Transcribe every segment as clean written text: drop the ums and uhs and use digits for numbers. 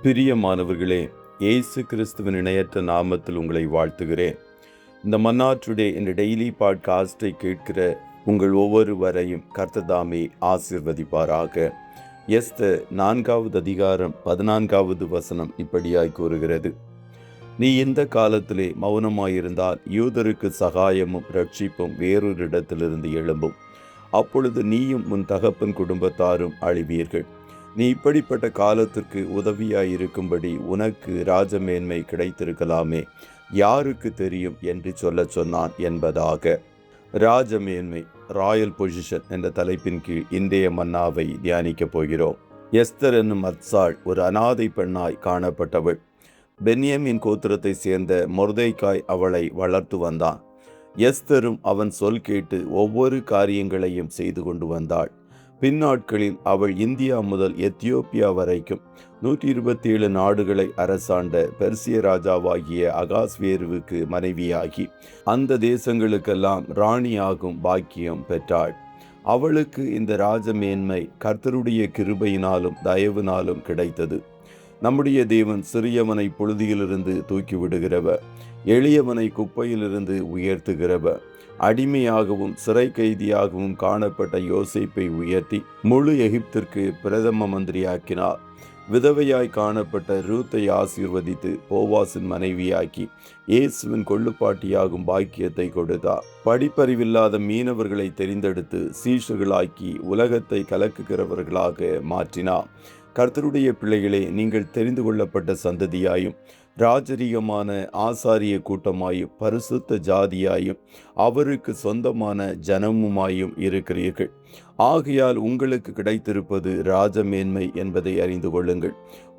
பிரியமானவர்களே, இயேசு கிறிஸ்துவின் இணையற்ற நாமத்தில் உங்களை வாழ்த்துகிறேன். இந்த மன்னா டுடே என்ற டெய்லி பாட்காஸ்டை கேட்கிற உங்கள் ஒவ்வொருவரையும் கர்த்தர் தாமே ஆசீர்வதிப்பாராக. எஸ்தர் 4வது அதிகாரம் 14வது வசனம் இப்படியாய் கூறுகிறது: நீ இந்த காலத்திலே மௌனமாயிருந்தால் யூதருக்கு சகாயமும் ரட்சிப்பும் வேறொரு இடத்திலிருந்து எழும்பும். அப்பொழுது நீயும் உன் தகப்பன் குடும்பத்தாரும் அழிவீர்கள். நீ இப்படிப்பட்ட காலத்திற்கு உதவியாயிருக்கும்படி உனக்கு ராஜமேன்மை கிடைத்திருக்கலாமே, யாருக்கு தெரியும் என்று சொன்னான் என்பதாக. ராஜமேன்மை, ராயல் பொசிஷன் என்ற தலைப்பின் கீழ் இன்றைய மன்னாவை தியானிக்கப் போகிறோம். எஸ்தர் என்னும் அத்சாள் ஒரு அனாதை பெண்ணாய் காணப்பட்டவள். பென்யமீன் கோத்திரத்தை சேர்ந்த மொர்தெகாய் அவளை வளர்த்து வந்தான். எஸ்தரும் அவன் சொல் கேட்டு ஒவ்வொரு காரியங்களையும் செய்து கொண்டு வந்தாள். பின்னாட்களில் அவள் இந்தியா முதல் எத்தியோப்பியா வரைக்கும் 127 நாடுகளை அரசாண்ட பெர்சிய ராஜாவாகிய அகாஸ்வேருவுக்கு மனைவியாகி அந்த தேசங்களுக்கெல்லாம் ராணியாகும் பாக்கியம் பெற்றாள். அவளுக்கு இந்த ராஜமேன்மை கர்த்தருடைய கிருபையினாலும் தயவினாலும் கிடைத்தது. நம்முடைய தேவன் சிறியவனை புழுதியிலிருந்து தூக்கிவிடுகிறவர், எளியவனை குப்பையிலிருந்து உயர்த்துகிறவர். அடிமையாகவும் சிறை கைதியாகவும் காணப்பட்ட யோசேப்பை உயர்த்தி முழு எகிப்திற்கு பிரதம மந்திரியாக்கினார். விதவையாய் காணப்பட்ட ரூத்தை ஆசீர்வதித்து போவாசின் மனைவியாக்கி இயேசுவின் கொள்ளுப்பாட்டியாகும் பாக்கியத்தை கொடுத்தார். படிப்பறிவில்லாத மீனவர்களை தெரிந்தெடுத்து சீஷர்களாக்கி உலகத்தை கலக்குகிறவர்களாக மாற்றினார். கர்த்தருடைய பிள்ளைகளே, நீங்கள் தெரிந்து கொள்ளப்பட்ட சந்ததியாயும் ராஜரீகமான ஆசாரிய கூட்டமாயும் பரிசுத்த ஜாதியாயும் அவருக்கு சொந்தமான ஜனமுமாயும் இருக்கிறீர்கள். ஆகையால் உங்களுக்கு கிடைத்திருப்பது ராஜமேன்மை என்பதை அறிந்து கொள்ளுங்கள்.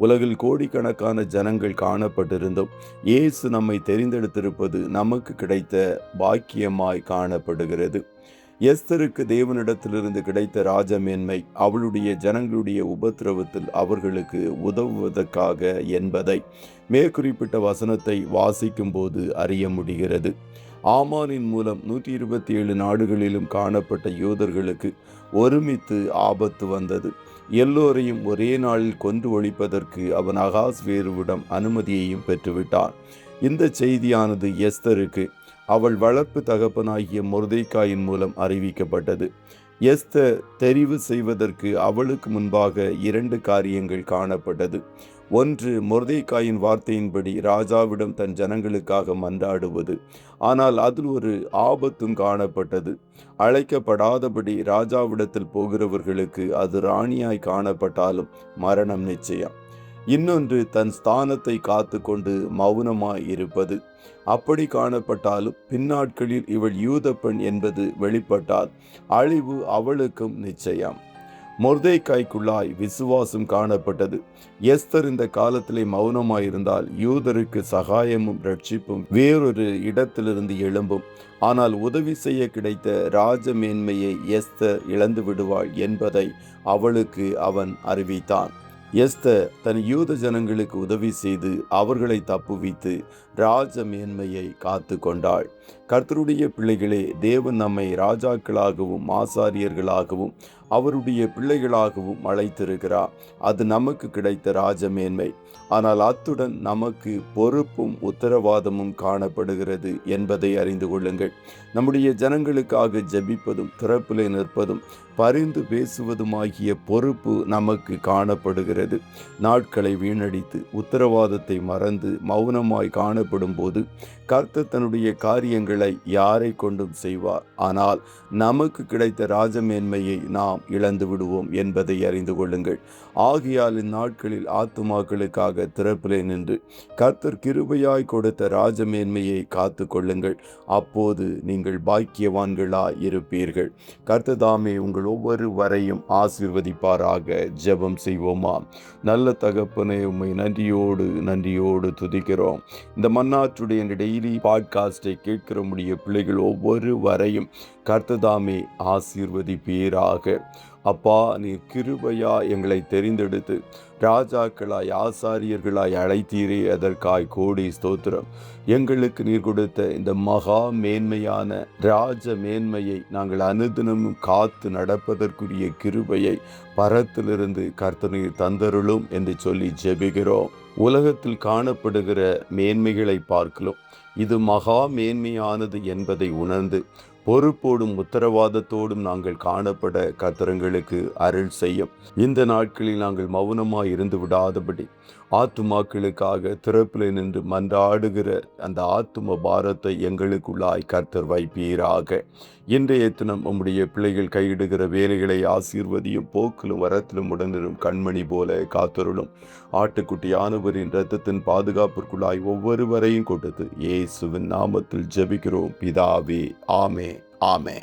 உலகில் கோடிக்கணக்கான ஜனங்கள் காணப்பட்டிருந்தும் இயேசு நம்மை தெரிந்தெடுத்திருப்பது நமக்கு கிடைத்த பாக்கியமாய் காணப்படுகிறது. எஸ்தருக்கு தேவனிடத்திலிருந்து கிடைத்த ராஜமேன்மை அவளுடைய ஜனங்களுடைய உபத்திரவத்தில் அவர்களுக்கு உதவுவதற்காக என்பதை மேற்குறிப்பிட்ட வசனத்தை வாசிக்கும் போது அறிய முடிகிறது. ஆமானின் மூலம் 127 நாடுகளிலும் காணப்பட்ட யூதர்களுக்கு ஒருமித்து ஆபத்து வந்தது. எல்லோரையும் ஒரே நாளில் கொன்று ஒழிப்பதற்கு அவன் அகாஸ்வேருவிடம் அனுமதியையும் பெற்றுவிட்டான். இந்த செய்தியானது எஸ்தருக்கு அவள் வளர்ப்பு தகப்பனாகிய மொர்தெகாயின் மூலம் அறிவிக்கப்பட்டது. எஸ்தர் தெரிவு செய்வதற்கு அவளுக்கு முன்பாக 2 காரியங்கள் காணப்பட்டது. ஒன்று, மொர்தெகாயின் வார்த்தையின்படி ராஜாவிடம் தன் ஜனங்களுக்காக மன்றாடுவது. ஆனால் அதில் ஒரு ஆபத்தும் காணப்பட்டது. அழைக்கப்படாதபடி ராஜாவிடத்தில் போகிறவர்களுக்கு அது ராணியாய் காணப்பட்டாலும் மரணம் நிச்சயம். இன்னொன்று, தன் ஸ்தானத்தை காத்து கொண்டு மௌனமாய் இருப்பது. அப்படி காணப்பட்டாலும் பின்னாட்களில் இவள் யூத பெண் என்பது வெளிப்பட்டால் அழிவு அவளுக்கும் நிச்சயம். மொர்தெகாய்க்குள்ளாய் விசுவாசம் காணப்பட்டது. எஸ்தர் இந்த காலத்திலே மௌனமாயிருந்தால் யூதருக்கு சகாயமும் ரட்சிப்பும் வேறொரு இடத்திலிருந்து எழும்பும். ஆனால் உதவி செய்ய கிடைத்த ராஜமேன்மையை எஸ்தர் இழந்து விடுவாள் என்பதை அவளுக்கு அவன் அறிவித்தான். எஸ்தர் தன் யூத ஜனங்களுக்கு உதவி செய்து அவர்களை தப்புவித்து ராஜ மேன்மையை காத்து கொண்டாள். கர்த்தருடைய பிள்ளைகளே, தேவன் நம்மை ராஜாக்களாகவும் ஆசாரியர்களாகவும் அவருடைய பிள்ளைகளாகவும் அழைத்திருக்கிறார். அது நமக்கு கிடைத்த ராஜமேன்மை. ஆனால் அத்துடன் நமக்கு பொறுப்பும் உத்தரவாதமும் காணப்படுகிறது என்பதை அறிந்து கொள்ளுங்கள். நம்முடைய ஜனங்களுக்காக ஜெபிப்பதும் திறப்பிலே நிற்பதும் பரிந்து பேசுவதுமாகிய பொறுப்பு நமக்கு காணப்படுகிறது. நாட்களை வீணடித்து உத்தரவாதத்தை மறந்து மௌனமாய் காணப்படும் போது கர்த்தர் தன்னுடைய காரியங்களை யாரை கொண்டும் செய்வார். ஆனால் நமக்கு கிடைத்த ராஜமேன்மையை நாம் இழந்து விடுவோம் என்பதை அறிந்து கொள்ளுங்கள். ஆகையால் இந்நாட்களில் ஆத்துமாக்களுக்காக திறப்பிலே நின்று கர்த்தர் கிருபையாய் கொடுத்த ராஜமேன்மையை காத்து கொள்ளுங்கள். அப்போது நீங்கள் பாக்கியவான்களாய் இருப்பீர்கள். கர்த்தர் தாமே உங்கள் ஒவ்வொருவரையும் ஆசீர்வதிப்பாராக. ஜெபம் செய்வோமா. நல்ல தகப்பனே, உம்மை நன்றியோடு துதிக்கிறோம். இந்த மன்னா டுடே என்ற டெய்லி பாட்காஸ்டை கேட்கிற பிள்ளைகள் ஒவ்வொருவரையும் கர்த்தர் தாமே ஆசீர்வதிப்பீராக. அப்பா, நீர் கிருபையா எங்களை தெரிந்தெடுத்து ராஜாக்களாய் ஆசாரியர்களாய் அழைத்தீரே, அதற்காய் கோடி ஸ்தோத்திரம். எங்களுக்கு நீர் கொடுத்த இந்த மகா மேன்மையான ராஜ மேன்மையை நாங்கள் அனுதினமும் காத்து நடப்பதற்குரிய கிருபையை பரத்திலிருந்து கர்த்தர் நீர் தந்தருளும் என்று சொல்லி ஜெபிக்கிறோம். உலகத்தில் காணப்படுகிற மேன்மைகளை பார்க்கலாம், இது மகா மேன்மையானது என்பதை உணர்ந்து பொறுப்போடும் உத்தரவாதத்தோடும் நாங்கள் காணப்பட கர்த்தருக்கு அருள் செய்யும். இந்த நாட்களில் நாங்கள் மௌனமாய் இருந்து விடாதபடி ஆத்துமாக்களுக்காக திறப்பில் நின்று மன்றாடுகிற அந்த ஆத்தும பாரத்தை எங்களுக்குள்ளாய் கர்த்தர் வைப்பீராக. இன்றைய தினம் உம்முடைய பிள்ளைகள் கையிடுகிற வேலைகளை ஆசீர்வதியும், போக்கிலும் வரத்திலும் உடனிரும் கண்மணி போல காத்தருளும். ஆட்டுக்குட்டியானவரின் இரத்தத்தின் பாதுகாப்பிற்குள்ளாய் ஒவ்வொருவரையும் கொடுத்து இயேசுவின் நாமத்தில் ஜெபிக்கிறோம் பிதாவே. ஆமே ஆமே.